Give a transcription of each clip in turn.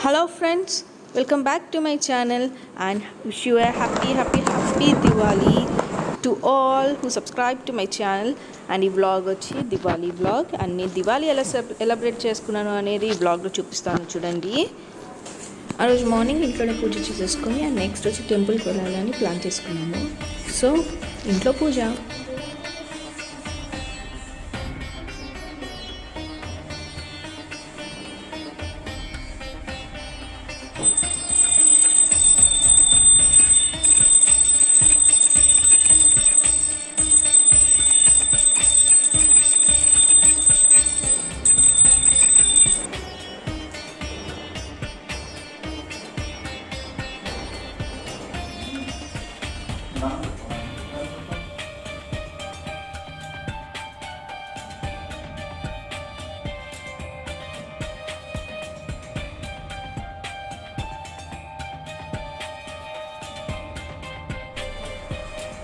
Hello friends, welcome back to my channel and wish you a happy Diwali to all who subscribe to my channel. And ఈ vlog వచ్చి Diwali vlog and నేను దివాళీ ఎలా celebrate చేసుకున్నాను అనేది ఈ vlog లో చూపిస్తాను చూడండి. ఆ రోజు మార్నింగ్ ఇంట్లోనే పూజ చేసేసుకొని అండ్ నెక్స్ట్ వచ్చి టెంపుల్కి వెళ్ళాలని ప్లాన్ చేసుకున్నాము. సో ఇంట్లో పూజ.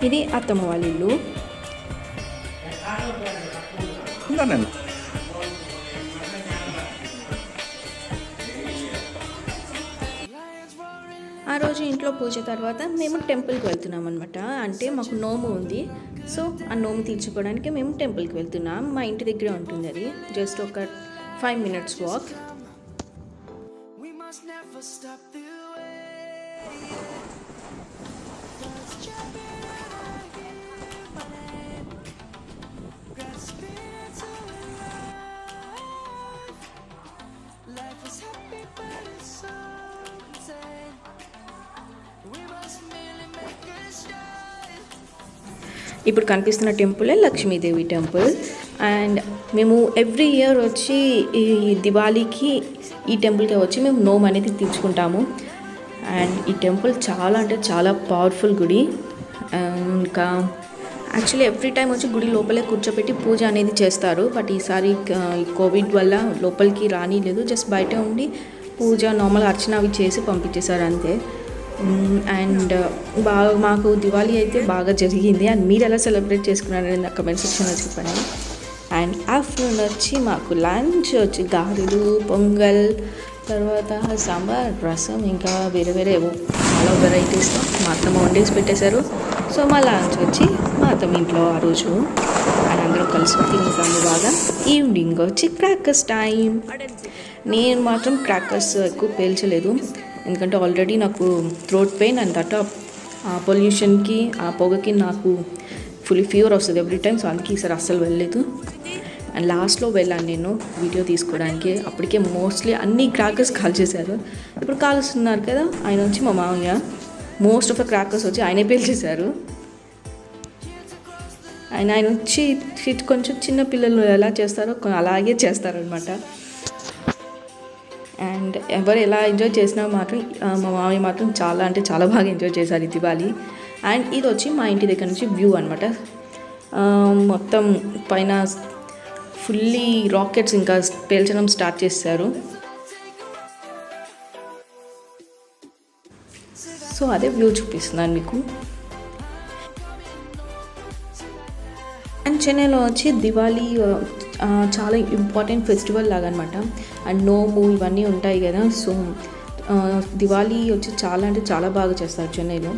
ఇది అత్తమ్మ వాళ్ళ ఇల్లు. ఆ రోజు ఇంట్లో పూజ తర్వాత మేము టెంపుల్కి వెళ్తున్నాం అనమాట. అంటే మాకు నోము ఉంది. సో ఆ నోము తీర్చుకోవడానికి మేము టెంపుల్కి వెళ్తున్నాం. మా ఇంటి దగ్గరే ఉంటుంది అది, జస్ట్ ఒక 5 minutes వాక్. ఇప్పుడు కనిపిస్తున్న టెంపులే లక్ష్మీదేవి టెంపుల్. అండ్ మేము ఎవ్రీ ఇయర్ వచ్చి ఈ దివాళీకి ఈ టెంపుల్కి వచ్చి మేము నోమ్ అనేది తీర్చుకుంటాము. అండ్ ఈ టెంపుల్ చాలా అంటే చాలా పవర్ఫుల్ గుడి. ఇంకా యాక్చువల్లీ ఎవ్రీ టైం వచ్చి గుడి లోపలే కూర్చోపెట్టి పూజ అనేది చేస్తారు. బట్ ఈసారి కోవిడ్ వల్ల లోపలికి రానిలేదు, జస్ట్ బయట ఉండి పూజ నార్మల్ అర్చన అవి చేసి పంపించేశారు అంతే. అండ్ బాగా మాకు దివాళీ అయితే బాగా జరిగింది. అండ్ మీరు ఎలా సెలబ్రేట్ చేసుకున్నారని నా కమెంట్ సెక్షన్లో చెప్పండి. అండ్ ఆఫ్టర్నూన్ వచ్చి మాకు లంచ్ వచ్చి గారెలు, పొంగల్, తర్వాత సాంబార్, రసం, ఇంకా వేరే వేరే చాలా వెరైటీస్తో మా అత్తమ్మ వండేసి పెట్టేశారు. సో మా లంచ్ వచ్చి మా అత్తమ్మ ఇంట్లో ఆ రోజు అండ్ అందరం కలిసి తినేసాము బాగా. ఈవినింగ్ వచ్చి క్రాకర్స్ టైం. నేను మాత్రం క్రాకర్స్ ఎక్కువ పేల్చలేదు, ఎందుకంటే ఆల్రెడీ నాకు థ్రోట్ పెయిన్ అండ్ దట్ ఆ పొల్యూషన్కి ఆ పొగకి నాకు ఫుల్ ఫీవర్ వస్తుంది ఎవ్రీ టైం. సో అందుకే ఈసారి అస్సలు వెళ్ళలేదు. అండ్ లాస్ట్లో వెళ్ళాను నేను వీడియో తీసుకోవడానికి. అప్పటికే మోస్ట్లీ అన్ని క్రాకర్స్ కాల్ చేశారు. ఇప్పుడు కాలుస్తున్నారు కదా ఆయన వచ్చి మా మామయ్య. మోస్ట్ ఆఫ్ ద క్రాకర్స్ వచ్చి ఆయనే పేల్చేశారు. ఆయన వచ్చి కొంచెం చిన్న పిల్లలు ఎలా చేస్తారో అలాగే చేస్తారనమాట. అండ్ ఎవరు ఎలా ఎంజాయ్ చేసినా మాత్రం మా మామయ్య మాత్రం చాలా అంటే చాలా బాగా ఎంజాయ్ చేశారు ఈ దివాళీ. అండ్ ఇది వచ్చి మా ఇంటి దగ్గర నుంచి వ్యూ అనమాట. మొత్తం పైన ఫుల్లీ రాకెట్స్ ఇంకా పేల్చడం స్టార్ట్ చేశారు. సో అదే వ్యూ చూపిస్తున్నాను మీకు. అండ్ చెన్నైలో వచ్చి దివాళీ చాలా ఇంపార్టెంట్ ఫెస్టివల్ లాగా అనమాట. అండ్ నోము ఇవన్నీ ఉంటాయి కదా. సో దివాళీ వచ్చి చాలా అంటే చాలా బాగా చేస్తారు చెన్నైలో.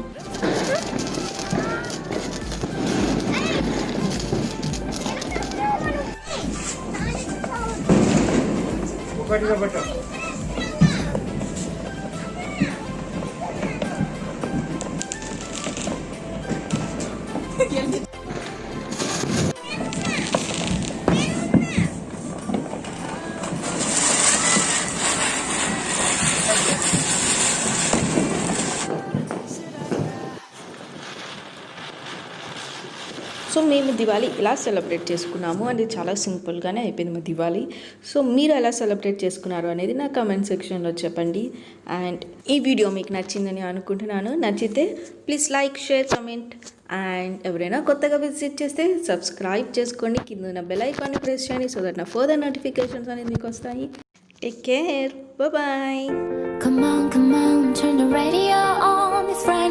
సో మేము దివాళీ ఇలా సెలబ్రేట్ చేసుకున్నాము. అది చాలా సింపుల్గానే అయిపోయింది మా దివాళీ. సో మీరు ఎలా సెలబ్రేట్ చేసుకున్నారు అనేది నా కమెంట్ సెక్షన్లో చెప్పండి. అండ్ ఈ వీడియో మీకు నచ్చిందని అనుకుంటున్నాను. నచ్చితే please like, share, comment. And ఎవరైనా కొత్తగా విజిట్ చేస్తే సబ్స్క్రైబ్ చేసుకోండి. కింద ఉన్న బెల్ ఐకాన్ని ప్రెస్ చేయండి సో దట్ నా ఫర్దర్ నోటిఫికేషన్స్ అనేది మీకు వస్తాయి. Take care, bye. Come on, turn the radio on. It's Friday.